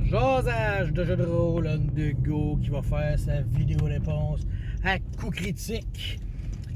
Jasage de jeu de rôle on the go qui va faire sa vidéo réponse à coup critique.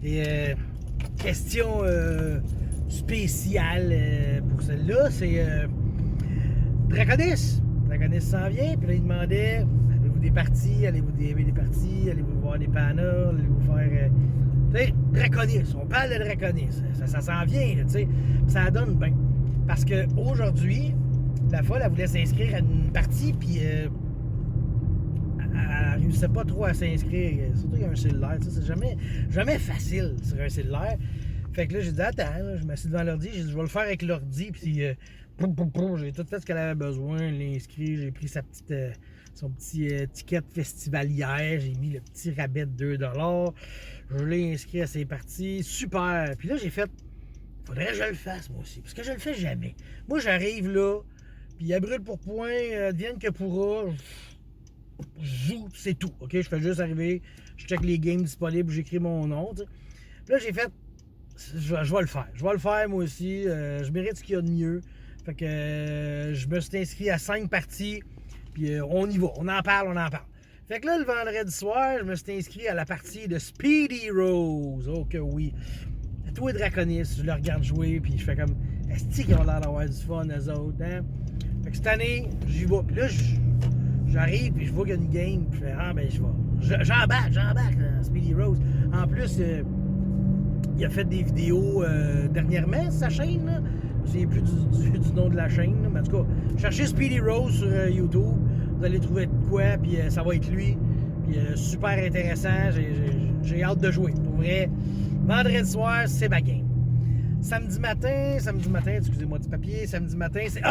Et question spéciale pour celle-là, c'est Draconis. Draconis s'en vient, puis là il demandait avez-vous des parties, allez-vous DMer des parties, allez-vous voir des panels, allez-vous faire. Tu sais, Draconis, on parle de Draconis, ça s'en vient, tu sais, ça donne bien. Parce qu'aujourd'hui, la folle, elle voulait s'inscrire à une partie, puis elle réussissait pas trop à s'inscrire. Surtout qu'il y a un cellulaire, tu sais, c'est jamais facile sur un cellulaire. Fait que là, j'ai dit, attends, là, je m'assis devant l'ordi, j'ai dit, je vais le faire avec l'ordi, puis j'ai tout fait ce qu'elle avait besoin, je l'ai inscrit, j'ai pris son petit étiquette festivalière, j'ai mis le petit rabais de 2$, je l'ai inscrit à ses parties, super. Puis là, j'ai fait, faudrait que je le fasse, moi aussi, parce que je le fais jamais. Moi, j'arrive là, puis à brûle pour point, advienne que pourra, je joue, c'est tout, ok? Je fais juste arriver, je check les games disponibles, j'écris mon nom, tu sais. Puis là, j'ai fait, je vais le faire. Je vais le faire, moi aussi. Je mérite ce qu'il y a de mieux. Fait que je me suis inscrit à 5 parties, puis on y va, on en parle. Fait que là, le vendredi soir, je me suis inscrit à la partie de Speedy Rose. Oh que oui. Toi et Draconis, je le regarde jouer, puis je fais comme, est-ce qu'ils ont l'air d'avoir du fun, eux autres, hein? Fait que cette année, j'y vais. Puis là, j'arrive, puis je vois qu'il y a une game, puis je fais, ah ben, j'embarque dans Speedy Rose. En plus, il a fait des vidéos dernièrement, sa chaîne, là. Je ne sais plus du nom de la chaîne, là. Mais en tout cas, cherchez Speedy Rose sur YouTube, vous allez trouver de quoi, puis ça va être lui. Puis super intéressant, j'ai hâte de jouer. Pour vrai, vendredi soir, c'est ma game. Samedi matin, excusez-moi du papier, samedi matin, c'est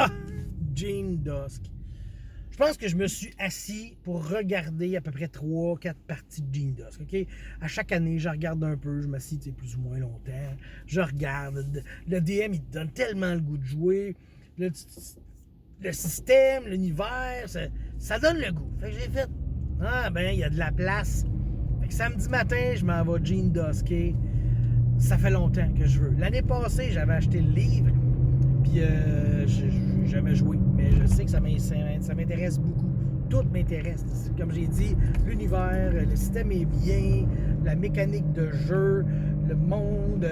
Gene Dusk. Je pense que je me suis assis pour regarder à peu près 3-4 parties de Gene Dusk, OK? À chaque année, je regarde un peu, je m'assis plus ou moins longtemps, je regarde. Le DM, il te donne tellement le goût de jouer. Le système, l'univers, ça donne le goût. Fait que j'ai fait, il y a de la place. Fait que samedi matin, je m'en vais Gene Dusk. Ça fait longtemps que je veux. L'année passée, j'avais acheté le livre, puis j'ai jamais joué. Mais je sais que ça m'intéresse beaucoup. Tout m'intéresse. Comme j'ai dit, l'univers, le système est bien, la mécanique de jeu, le monde.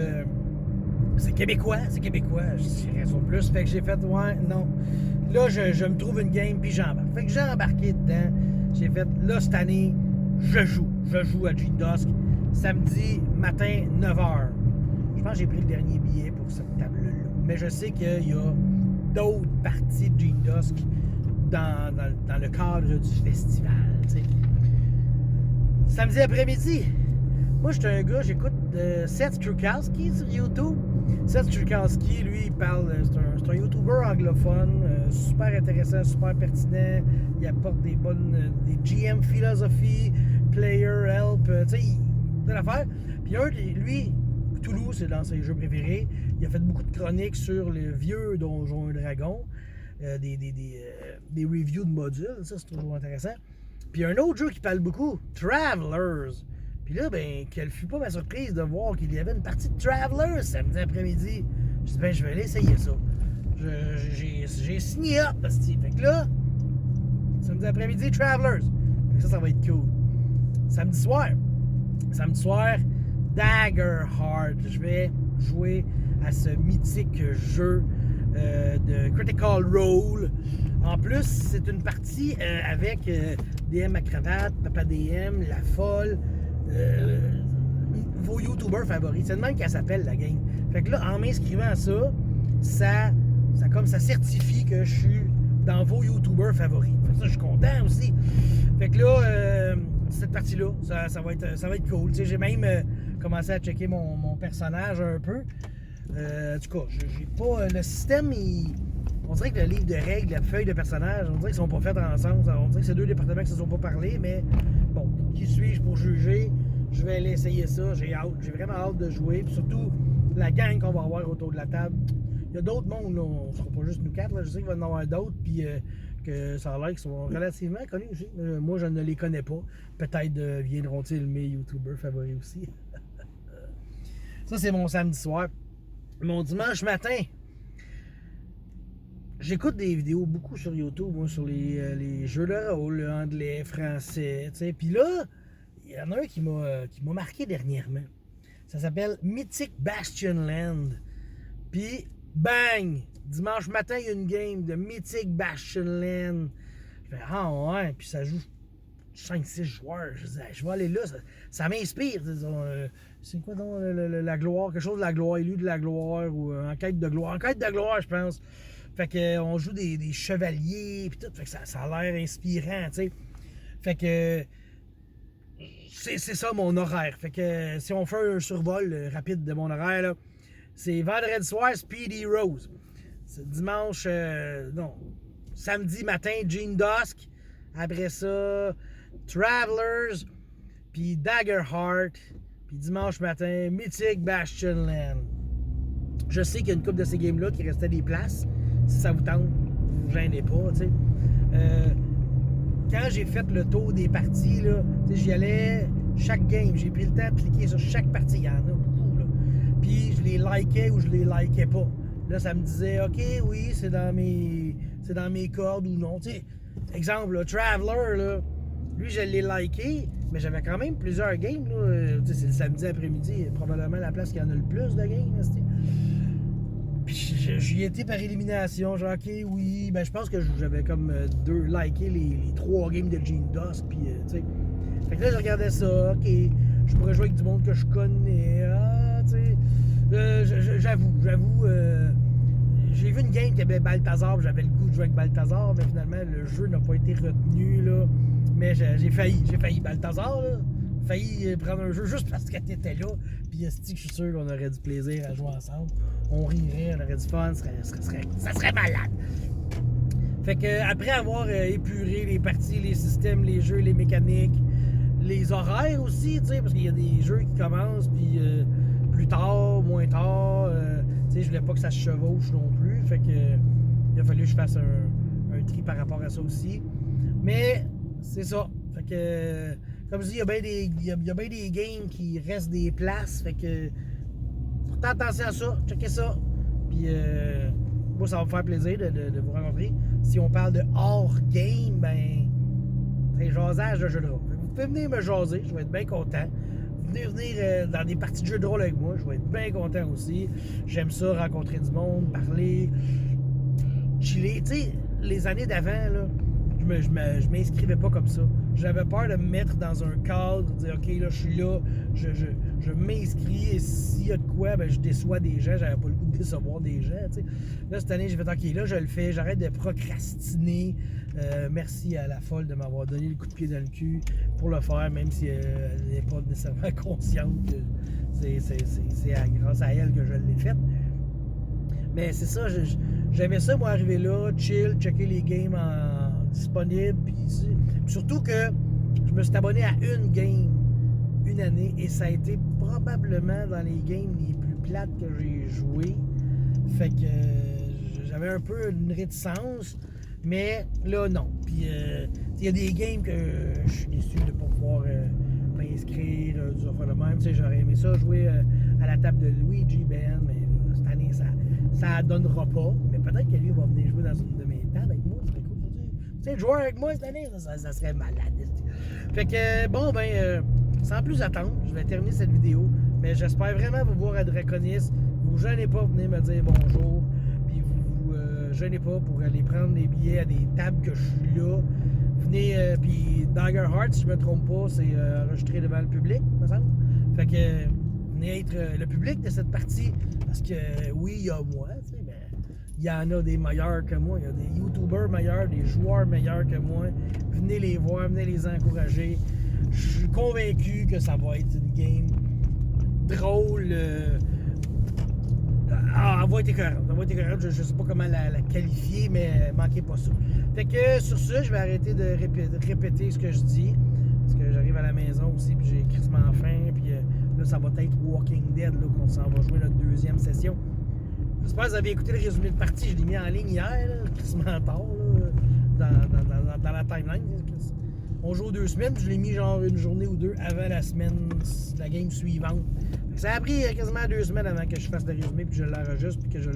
C'est québécois. Je dirais ça plus. Fait que j'ai fait, non. Là, je me trouve une game, puis j'embarque. Fait que j'ai embarqué dedans. J'ai fait, là, cette année, je joue à Gene Dusk. Samedi matin, 9h. Je pense que j'ai pris le dernier billet pour cette table-là. Mais je sais qu'il y a d'autres parties de Gene Dusk dans le cadre du festival. T'sais. Samedi après-midi, moi, je suis un gars, j'écoute Seth Strukowski sur YouTube. Seth Strukowski, lui, il parle, c'est un YouTuber anglophone, super intéressant, super pertinent. Il apporte des GM philosophy, player help, tu sais, de l'affaire. Puis lui, Cthulhu, c'est dans ses jeux préférés. Il a fait beaucoup de chroniques sur les vieux Donjons et Dragons, des reviews de modules, ça c'est toujours intéressant. Puis un autre jeu qui parle beaucoup, Travelers. Puis là, quelle fut pas ma surprise de voir qu'il y avait une partie de Travelers samedi après-midi. Je dis, je vais aller essayer ça. J'ai signé up, fait que là, samedi après-midi, Travelers. Fait que ça va être cool. Samedi soir, Daggerheart. Je vais jouer à ce mythique jeu de Critical Role. En plus, c'est une partie avec DM à cravate, Papa DM, La Folle, vos YouTubers favoris. C'est de même qu'elle s'appelle la game. Fait que là, en m'inscrivant à ça, ça certifie que je suis dans vos YouTubers favoris. Fait que ça, je suis content aussi. Fait que là, cette partie-là, ça va être cool. T'sais, j'ai même commencé à checker mon personnage un peu. En tout cas, j'ai pas. Le système, on dirait que le livre de règles, la feuille de personnage, on dirait qu'ils sont pas faits ensemble. On dirait que c'est deux départements qui se sont pas parlé, mais bon, qui suis-je pour juger? Je vais aller essayer ça. J'ai vraiment hâte de jouer. Puis surtout, la gang qu'on va avoir autour de la table. Il y a d'autres mondes, là. On ne sera pas juste nous quatre. Là. Je sais qu'il va y en avoir d'autres. Puis que ça a l'air qu'ils sont relativement connus aussi. Moi, je ne les connais pas. Peut-être viendront-ils mes YouTubers favoris aussi. Ça, c'est mon samedi soir. Mon dimanche matin, j'écoute des vidéos beaucoup sur YouTube, moi, sur les jeux de rôle, anglais, français, tu sais. Puis là, il y en a un qui m'a marqué dernièrement. Ça s'appelle Mythic Bastion Land. Puis, bang! Dimanche matin, il y a une game de Mythic Bastion Land. Je fais, ah ouais, puis ça joue 5-6 joueurs. Je dis, je vais aller là, ça m'inspire. C'est quoi donc la gloire? Quelque chose de la gloire, élu de la gloire, ou en quête de gloire. En quête de gloire, je pense. Fait qu'on joue des chevaliers, puis tout. Fait que ça a l'air inspirant, tu sais. Fait que c'est ça mon horaire. Fait que si on fait un survol rapide de mon horaire, là, c'est vendredi soir, Speedy Rose. C'est dimanche, non, samedi matin, Gene Dusk. Après ça, Travelers, puis Daggerheart, puis dimanche matin, Mythic Bastion Land. Je sais qu'il y a une couple de ces games-là qui restaient des places. Si ça vous tente, vous vous gênez pas, tu sais. Quand j'ai fait le tour des parties, là, j'y allais chaque game. J'ai pris le temps de cliquer sur chaque partie. Il y en a beaucoup, là. Puis je les likais ou je les likais pas. Là, ça me disait, OK, oui, c'est dans mes cordes ou non. Tu sais, exemple, là, Traveler, là, lui, je l'ai liké, mais j'avais quand même plusieurs games. C'est le samedi après-midi, probablement la place qui en a le plus de games. Puis j'y étais par élimination. Genre, OK, oui. Ben, je pense que j'avais comme liké les 3 games de Gene Dusk. Puis, tu sais. Fait que là, je regardais ça. OK, je pourrais jouer avec du monde que je connais. Ah, tu sais. J'avoue. J'ai vu une game qui avait Balthazar, j'avais le goût de jouer avec Balthazar, mais finalement, le jeu n'a pas été retenu, là. Mais j'ai failli. Balthazar, là. Failli prendre un jeu juste parce qu'elle était là. Puis, je suis sûr qu'on aurait du plaisir à jouer ensemble. On rirait, on aurait du fun, ça serait malade. Fait que, après avoir épuré les parties, les systèmes, les jeux, les mécaniques, les horaires aussi, tu sais, parce qu'il y a des jeux qui commencent, puis plus tard, moins tard. Tu sais, je voulais pas que ça se chevauche non plus. Fait que il a fallu que je fasse un tri par rapport à ça aussi. Mais c'est ça. Fait que, comme je dis, il y a bien des games qui restent des places. Fait que, faut faire attention à ça. Checkez ça. Puis, moi, ça va me faire plaisir de vous rencontrer. Si on parle de hors game, ben, c'est jasage de jeu de rôle. Vous pouvez venir me jaser. Je vais être bien content. Venir dans des parties de jeux de rôle avec moi, je vais être bien content aussi. J'aime ça, rencontrer du monde, parler, chiller. Tu sais, les années d'avant, là, je m'inscrivais pas comme ça. J'avais peur de me mettre dans un cadre, de dire, OK, là, je suis là, je m'inscris, et s'il y a de quoi, ben, je déçois des gens. J'avais pas le goût de décevoir des gens, tu sais. Là, cette année, j'ai fait, OK, là, je le fais, j'arrête de procrastiner. Merci à la folle de m'avoir donné le coup de pied dans le cul pour le faire, même si elle n'est pas nécessairement consciente que c'est grâce à elle que je l'ai fait. Mais c'est ça, j'aimais ça, moi, arriver là, chill, checker les games disponibles. Puis surtout que je me suis abonné à une game une année et ça a été probablement dans les games les plus plates que j'ai joué. Fait que j'avais un peu une réticence. Mais là, non. Puis, il y a des games que je suis déçu de ne pas pouvoir m'inscrire, du affaire de même. J'aurais aimé ça jouer à la table de Luigi Ben, mais là, cette année, ça donnera pas. Mais peut-être que lui va venir jouer dans une de mes tables avec moi. Ça serait cool. Tu sais, jouer avec moi cette année, ça serait malade. Fait que, bon, ben, sans plus attendre, je vais terminer cette vidéo. Mais j'espère vraiment vous voir à Draconis. Vous gênez pas, venez me dire bonjour. Gênez pas pour aller prendre des billets à des tables que je suis là. Venez, puis Daggerheart, si je me trompe pas, c'est enregistré devant le public, me semble. Fait que venez être le public de cette partie. Parce que oui, il y a moi, tu sais, mais il y en a des meilleurs que moi. Il y a des YouTubers meilleurs, des joueurs meilleurs que moi. Venez les voir, venez les encourager. Je suis convaincu que ça va être une game drôle. Elle va être écœurante. Je ne sais pas comment la qualifier, mais manquez pas ça. Fait que sur ça, je vais arrêter de répéter ce que je dis. Parce que j'arrive à la maison aussi, puis j'ai crissement faim. Puis là, ça va être Walking Dead, là, qu'on s'en va jouer notre deuxième session. J'espère que vous avez écouté le résumé de partie. Je l'ai mis en ligne hier, crissement tard, là, dans la timeline. On joue 2 semaines, puis je l'ai mis genre une journée ou 2 avant la game suivante. Ça a pris quasiment 2 semaines avant que je fasse le résumé, puis que je l'enregistre, puis que je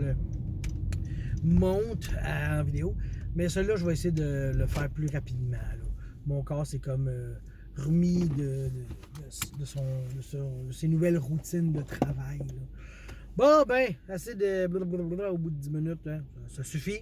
monte en vidéo. Mais celui-là, je vais essayer de le faire plus rapidement. Là. Mon corps, c'est comme remis de ses nouvelles routines de travail. Là. Bon, ben, assez de blablabla au bout de 10 minutes. Hein. Ça suffit.